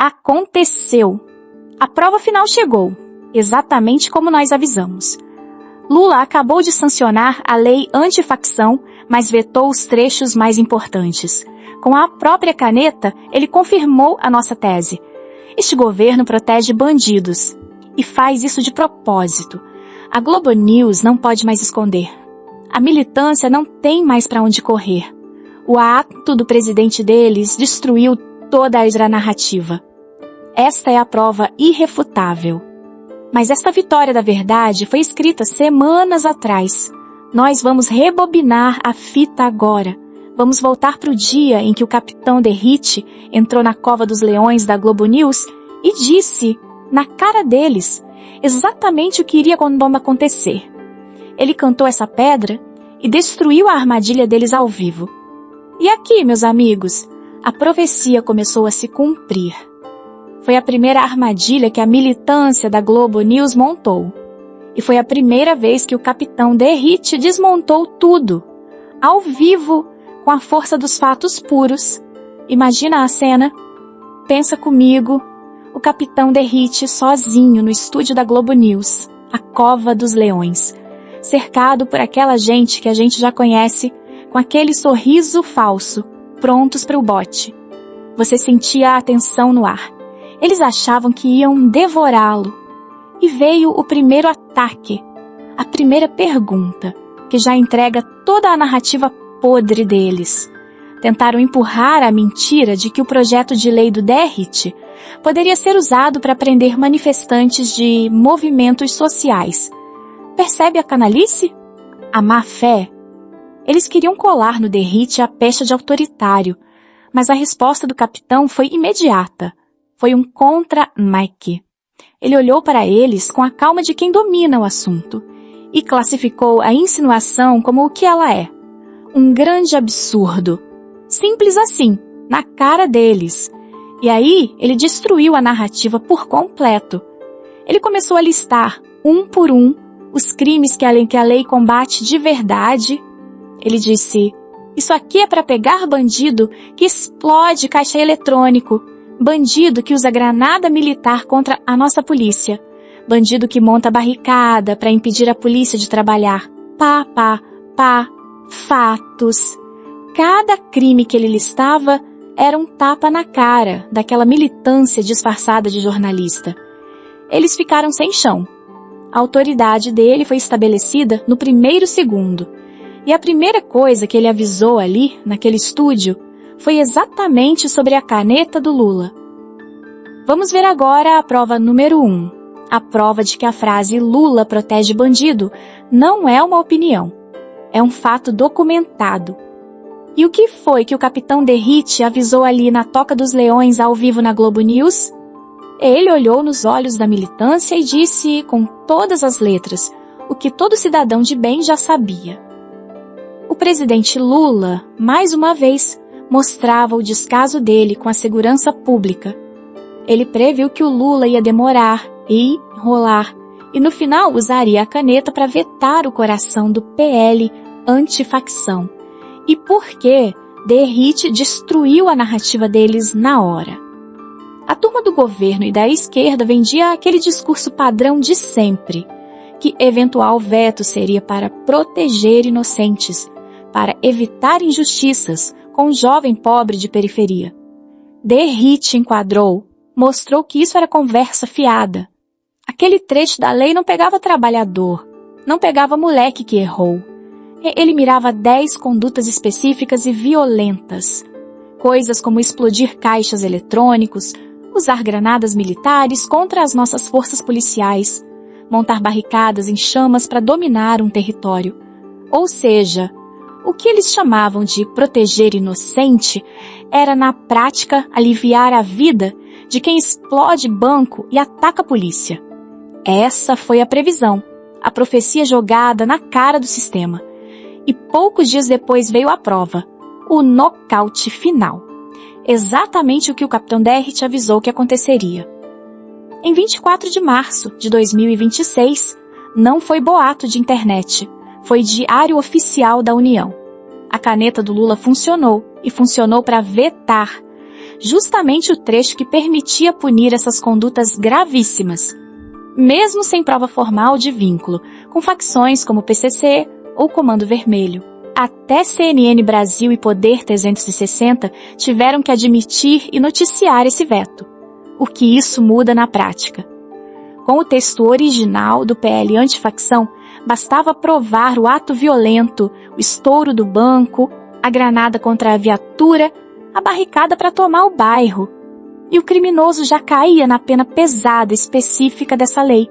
Aconteceu. A prova final chegou, exatamente como nós avisamos. Lula acabou de sancionar a lei antifacção, mas vetou os trechos mais importantes. Com a própria caneta, ele confirmou a nossa tese. Este governo protege bandidos e faz isso de propósito. A Globo News não pode mais esconder. A militância não tem mais para onde correr. O ato do presidente deles destruiu toda a narrativa. Esta é a prova irrefutável. Mas esta vitória da verdade foi escrita semanas atrás. Nós vamos rebobinar a fita agora. Vamos voltar para o dia em que o capitão Derrite entrou na cova dos leões da Globo News e disse, na cara deles, exatamente o que iria quando acontecer. Ele cantou essa pedra e destruiu a armadilha deles ao vivo. E aqui, meus amigos, a profecia começou a se cumprir. Foi a primeira armadilha que a militância da Globo News montou. E foi a primeira vez que o capitão Derrite desmontou tudo, ao vivo, com a força dos fatos puros. Imagina a cena. Pensa comigo, o capitão Derrite sozinho no estúdio da Globo News, a Cova dos Leões, cercado por aquela gente que a gente já conhece, com aquele sorriso falso, prontos para o bote. Você sentia a tensão no ar. Eles achavam que iam devorá-lo. E veio o primeiro ataque, a primeira pergunta, que já entrega toda a narrativa podre deles. Tentaram empurrar a mentira de que o projeto de lei do Derrite poderia ser usado para prender manifestantes de movimentos sociais. Percebe a canalice? A má-fé? Eles queriam colar no Derrite a pecha de autoritário, mas a resposta do capitão foi imediata. Foi um contra-Mike. Ele olhou para eles com a calma de quem domina o assunto e classificou a insinuação como o que ela é. Um grande absurdo. Simples assim, na cara deles. E aí, ele destruiu a narrativa por completo. Ele começou a listar, um por um, os crimes que a lei combate de verdade. Ele disse, isso aqui é para pegar bandido que explode caixa eletrônico, bandido que usa granada militar contra a nossa polícia, bandido que monta barricada para impedir a polícia de trabalhar. Fatos. Cada crime que ele listava era um tapa na cara daquela militância disfarçada de jornalista. Eles ficaram sem chão. A autoridade dele foi estabelecida no primeiro segundo. E a primeira coisa que ele avisou ali, naquele estúdio, foi exatamente sobre a caneta do Lula. Vamos ver agora a prova número 1. A prova de que a frase Lula protege bandido não é uma opinião. É um fato documentado. E o que foi que o capitão Derrite avisou ali na Toca dos Leões ao vivo na Globo News? Ele olhou nos olhos da militância e disse, com todas as letras, o que todo cidadão de bem já sabia. O presidente Lula, mais uma vez, mostrava o descaso dele com a segurança pública. Ele previu que o Lula ia demorar e enrolar, e no final usaria a caneta para vetar o coração do PL antifacção. E por que Derrite destruiu a narrativa deles na hora? A turma do governo e da esquerda vendia aquele discurso padrão de sempre, que eventual veto seria para proteger inocentes, para evitar injustiças com um jovem pobre de periferia. Derrite enquadrou, mostrou que isso era conversa fiada. Aquele trecho da lei não pegava trabalhador, não pegava moleque que errou. Ele mirava 10 condutas específicas e violentas. Coisas como explodir caixas eletrônicos, usar granadas militares contra as nossas forças policiais, montar barricadas em chamas para dominar um território. Ou seja, o que eles chamavam de proteger inocente era, na prática, aliviar a vida de quem explode banco e ataca a polícia. Essa foi a previsão, a profecia jogada na cara do sistema. E poucos dias depois veio a prova, o nocaute final. Exatamente o que o capitão Derrite avisou que aconteceria. Em 24 de março de 2026, não foi boato de internet, foi diário oficial da União. A caneta do Lula funcionou, e funcionou para vetar, justamente o trecho que permitia punir essas condutas gravíssimas, mesmo sem prova formal de vínculo, com facções como o PCC ou Comando Vermelho. Até CNN Brasil e Poder 360 tiveram que admitir e noticiar esse veto. O que isso muda na prática? Com o texto original do PL antifacção, bastava provar o ato violento, o estouro do banco, a granada contra a viatura, a barricada para tomar o bairro. E o criminoso já caía na pena pesada específica dessa lei,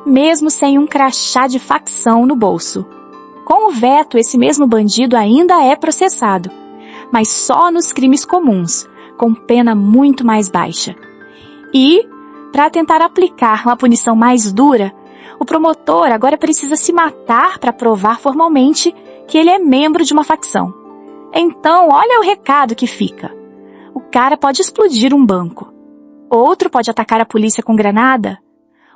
mesmo sem um crachá de facção no bolso. Com o veto, esse mesmo bandido ainda é processado, mas só nos crimes comuns, com pena muito mais baixa. E, para tentar aplicar uma punição mais dura, o promotor agora precisa se matar para provar formalmente que ele é membro de uma facção. Então, olha o recado que fica. O cara pode explodir um banco. Outro pode atacar a polícia com granada.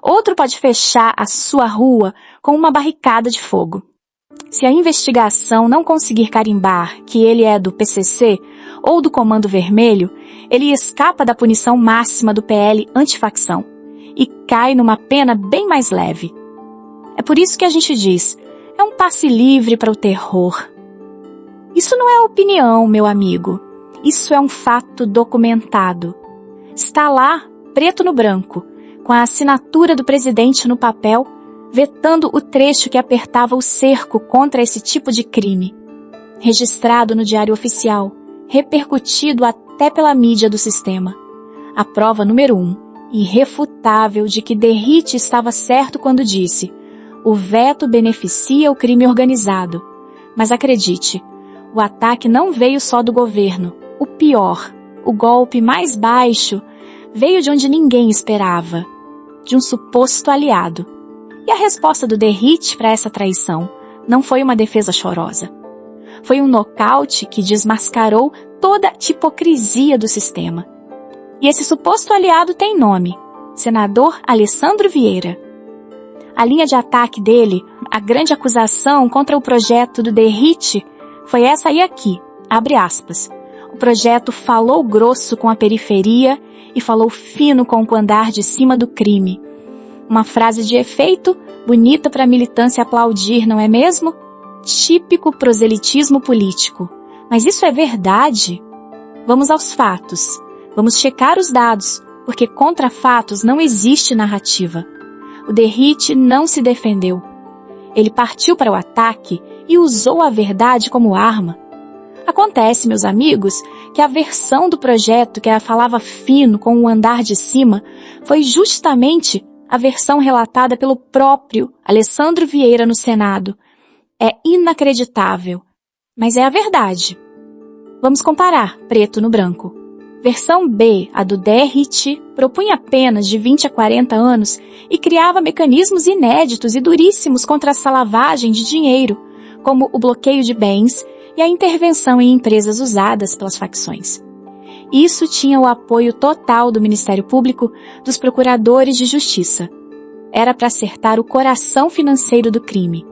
Outro pode fechar a sua rua com uma barricada de fogo. Se a investigação não conseguir carimbar que ele é do PCC ou do Comando Vermelho, ele escapa da punição máxima do PL antifacção e cai numa pena bem mais leve. É por isso que a gente diz, é um passe livre para o terror. Isso não é opinião, meu amigo. Isso é um fato documentado. Está lá, preto no branco, com a assinatura do presidente no papel, vetando o trecho que apertava o cerco contra esse tipo de crime. Registrado no Diário Oficial, repercutido até pela mídia do sistema. A prova número 1, irrefutável de que Derrite estava certo quando disse: o veto beneficia o crime organizado. Mas acredite, o ataque não veio só do governo. O pior, o golpe mais baixo, veio de onde ninguém esperava, de um suposto aliado. E a resposta do Derrite para essa traição não foi uma defesa chorosa. Foi um nocaute que desmascarou toda a hipocrisia do sistema. E esse suposto aliado tem nome: senador Alessandro Vieira. A linha de ataque dele, a grande acusação contra o projeto do Derrite, foi essa aí aqui, abre aspas. O projeto falou grosso com a periferia e falou fino com o andar de cima do crime. Uma frase de efeito, bonita para a militância aplaudir, não é mesmo? Típico proselitismo político. Mas isso é verdade? Vamos aos fatos. Vamos checar os dados, porque contra fatos não existe narrativa. O Derrite não se defendeu. Ele partiu para o ataque e usou a verdade como arma. Acontece, meus amigos, que a versão do projeto que falava fino com o andar de cima foi justamente a versão relatada pelo próprio Alessandro Vieira no Senado. É inacreditável, mas é a verdade. Vamos comparar preto no branco. Versão B, a do Derrite, propunha penas de 20 a 40 anos e criava mecanismos inéditos e duríssimos contra essa lavagem de dinheiro, como o bloqueio de bens e a intervenção em empresas usadas pelas facções. Isso tinha o apoio total do Ministério Público, dos procuradores de justiça. Era para acertar o coração financeiro do crime.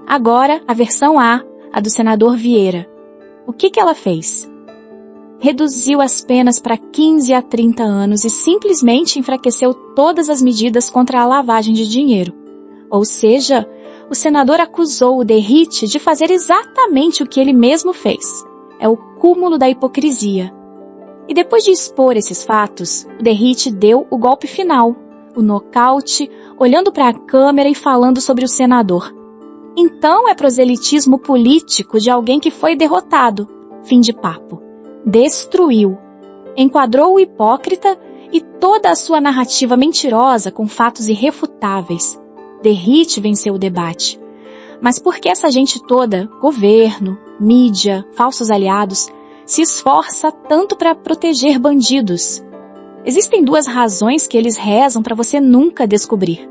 Agora, a versão A, a do senador Vieira. O que ela fez? Reduziu as penas para 15 a 30 anos e simplesmente enfraqueceu todas as medidas contra a lavagem de dinheiro. Ou seja, o senador acusou o Derrite de fazer exatamente o que ele mesmo fez. É o cúmulo da hipocrisia. E depois de expor esses fatos, o Derrite deu o golpe final, o nocaute, olhando para a câmera e falando sobre o senador. Então é proselitismo político de alguém que foi derrotado. Fim de papo. Destruiu. Enquadrou o hipócrita e toda a sua narrativa mentirosa com fatos irrefutáveis. Derrite venceu o debate. Mas por que essa gente toda, governo, mídia, falsos aliados, se esforça tanto para proteger bandidos? Existem duas razões que eles rezam para você nunca descobrir.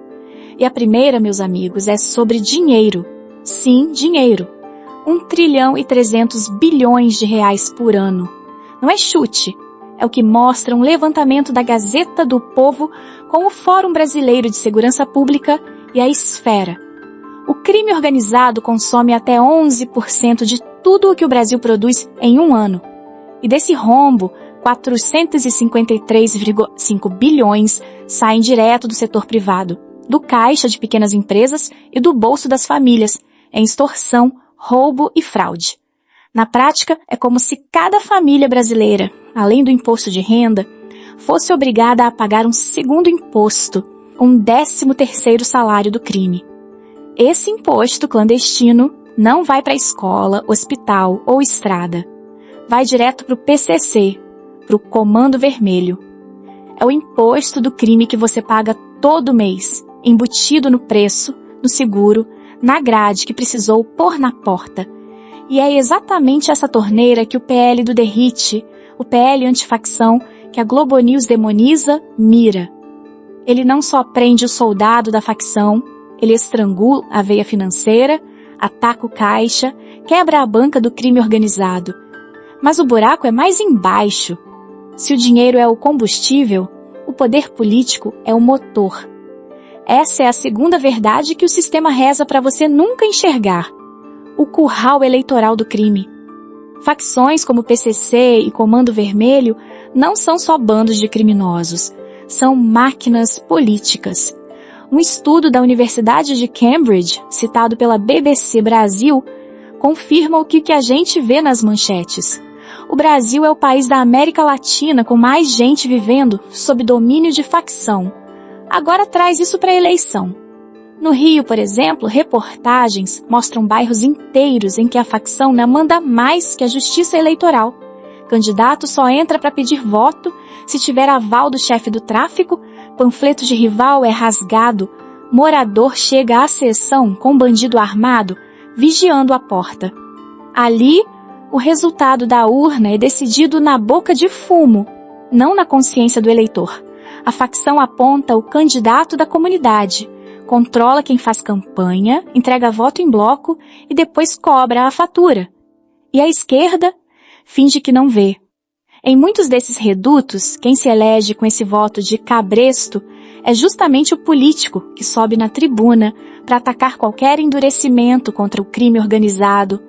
E a primeira, meus amigos, é sobre dinheiro. Sim, dinheiro. 1,3 trilhão por ano. Não é chute. É o que mostra um levantamento da Gazeta do Povo com o Fórum Brasileiro de Segurança Pública e a Esfera. O crime organizado consome até 11% de tudo o que o Brasil produz em um ano. E desse rombo, 453,5 bilhões saem direto do setor privado, do caixa de pequenas empresas e do bolso das famílias, em extorsão, roubo e fraude. Na prática, é como se cada família brasileira, além do imposto de renda, fosse obrigada a pagar um segundo imposto, um 13º salário do crime. Esse imposto clandestino não vai para a escola, hospital ou estrada. Vai direto para o PCC, para o Comando Vermelho. É o imposto do crime que você paga todo mês, embutido no preço, no seguro, na grade que precisou pôr na porta. E é exatamente essa torneira que o PL do Derrite, o PL antifacção, que a Globo News demoniza, mira. Ele não só prende o soldado da facção, ele estrangula a veia financeira, ataca o caixa, quebra a banca do crime organizado. Mas o buraco é mais embaixo. Se o dinheiro é o combustível, o poder político é o motor. Essa é a segunda verdade que o sistema reza para você nunca enxergar. O curral eleitoral do crime. Facções como PCC e Comando Vermelho não são só bandos de criminosos, são máquinas políticas. Um estudo da Universidade de Cambridge, citado pela BBC Brasil, confirma o que a gente vê nas manchetes. O Brasil é o país da América Latina com mais gente vivendo sob domínio de facção. Agora traz isso para a eleição. No Rio, por exemplo, reportagens mostram bairros inteiros em que a facção não manda mais que a justiça eleitoral. Candidato só entra para pedir voto se tiver aval do chefe do tráfico, panfleto de rival é rasgado, morador chega à sessão com bandido armado, vigiando a porta. Ali, o resultado da urna é decidido na boca de fumo, não na consciência do eleitor. A facção aponta o candidato da comunidade, controla quem faz campanha, entrega voto em bloco e depois cobra a fatura. E a esquerda finge que não vê. Em muitos desses redutos, quem se elege com esse voto de cabresto é justamente o político que sobe na tribuna para atacar qualquer endurecimento contra o crime organizado,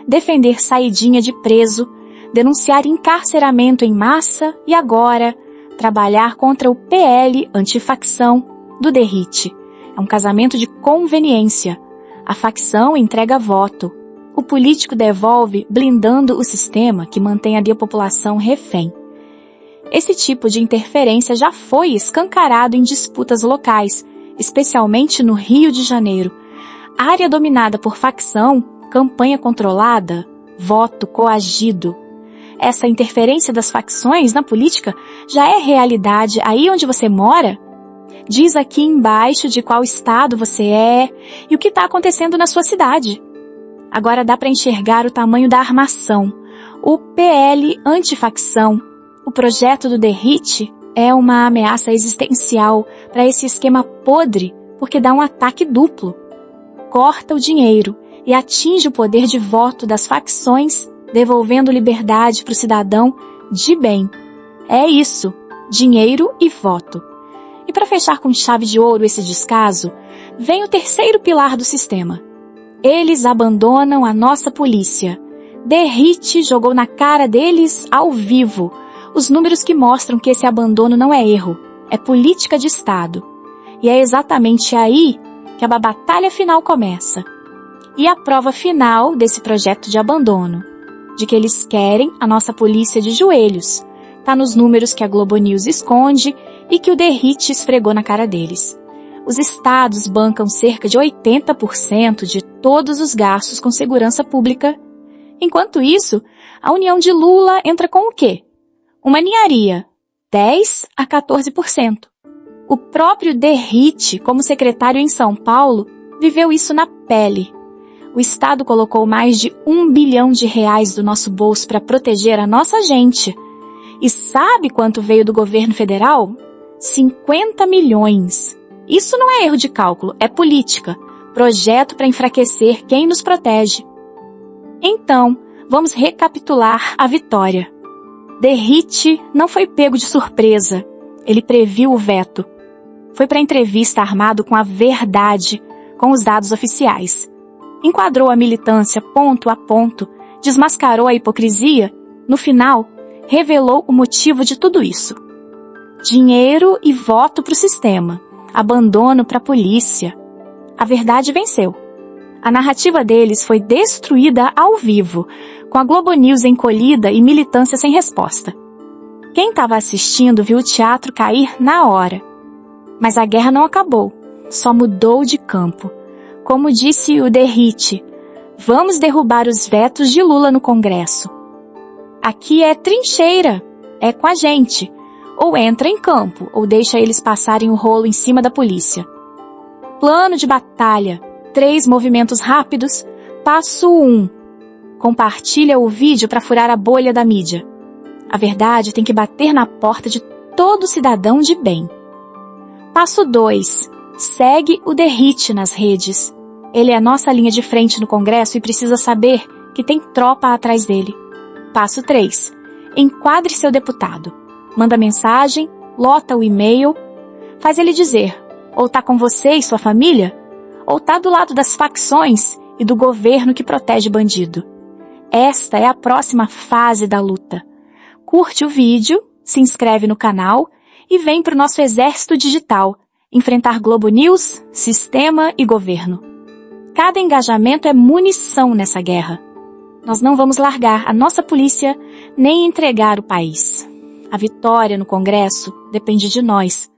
defender saidinha de preso, denunciar encarceramento em massa e agora trabalhar contra o PL antifacção do Derrite. É um casamento de conveniência. A facção entrega voto. O político devolve blindando o sistema que mantém a população refém. Esse tipo de interferência já foi escancarado em disputas locais, especialmente no Rio de Janeiro. Área dominada por facção, campanha controlada, voto coagido. Essa interferência das facções na política já é realidade aí onde você mora? Diz aqui embaixo de qual estado você é e o que está acontecendo na sua cidade. Agora dá para enxergar o tamanho da armação. O PL antifacção, o projeto do Derrite, é uma ameaça existencial para esse esquema podre, porque dá um ataque duplo. Corta o dinheiro e atinge o poder de voto das facções, devolvendo liberdade para o cidadão de bem. É isso, dinheiro e voto. E para fechar com chave de ouro esse descaso, vem o terceiro pilar do sistema. Eles abandonam a nossa polícia. Derrite jogou na cara deles ao vivo os números que mostram que esse abandono não é erro, é política de Estado. E é exatamente aí que a batalha final começa. E a prova final desse projeto de abandono, de que eles querem a nossa polícia de joelhos, tá nos números que a Globo News esconde e que o Derrite esfregou na cara deles. Os estados bancam cerca de 80% de todos os gastos com segurança pública. Enquanto isso, a união de Lula entra com o quê? Uma ninharia, 10% a 14%. O próprio Derrite, como secretário em São Paulo, viveu isso na pele. O Estado colocou mais de R$1 bilhão do nosso bolso para proteger a nossa gente. E sabe quanto veio do governo federal? 50 milhões. Isso não é erro de cálculo, é política. Projeto para enfraquecer quem nos protege. Então, vamos recapitular a vitória. Derrite não foi pego de surpresa. Ele previu o veto. Foi para a entrevista armado com a verdade, com os dados oficiais. Enquadrou a militância ponto a ponto, desmascarou a hipocrisia. No final, revelou o motivo de tudo isso. Dinheiro e voto para o sistema, abandono para a polícia. A verdade venceu. A narrativa deles foi destruída ao vivo, com a Globo News encolhida e militância sem resposta. Quem estava assistindo viu o teatro cair na hora. Mas a guerra não acabou, só mudou de campo. Como disse o Derrite, vamos derrubar os vetos de Lula no Congresso. Aqui é trincheira, é com a gente. Ou entra em campo, ou deixa eles passarem o rolo em cima da polícia. Plano de batalha, 3 movimentos rápidos. Passo 1. Compartilha o vídeo para furar a bolha da mídia. A verdade tem que bater na porta de todo cidadão de bem. Passo 2. Segue o Derrite nas redes. Ele é a nossa linha de frente no Congresso e precisa saber que tem tropa atrás dele. Passo 3. Enquadre seu deputado. Manda mensagem, lota o e-mail, faz ele dizer, ou tá com você e sua família, ou tá do lado das facções e do governo que protege bandido. Esta é a próxima fase da luta. Curte o vídeo, se inscreve no canal e vem pro nosso exército digital, enfrentar Globo News, sistema e governo. Cada engajamento é munição nessa guerra. Nós não vamos largar a nossa polícia nem entregar o país. A vitória no Congresso depende de nós.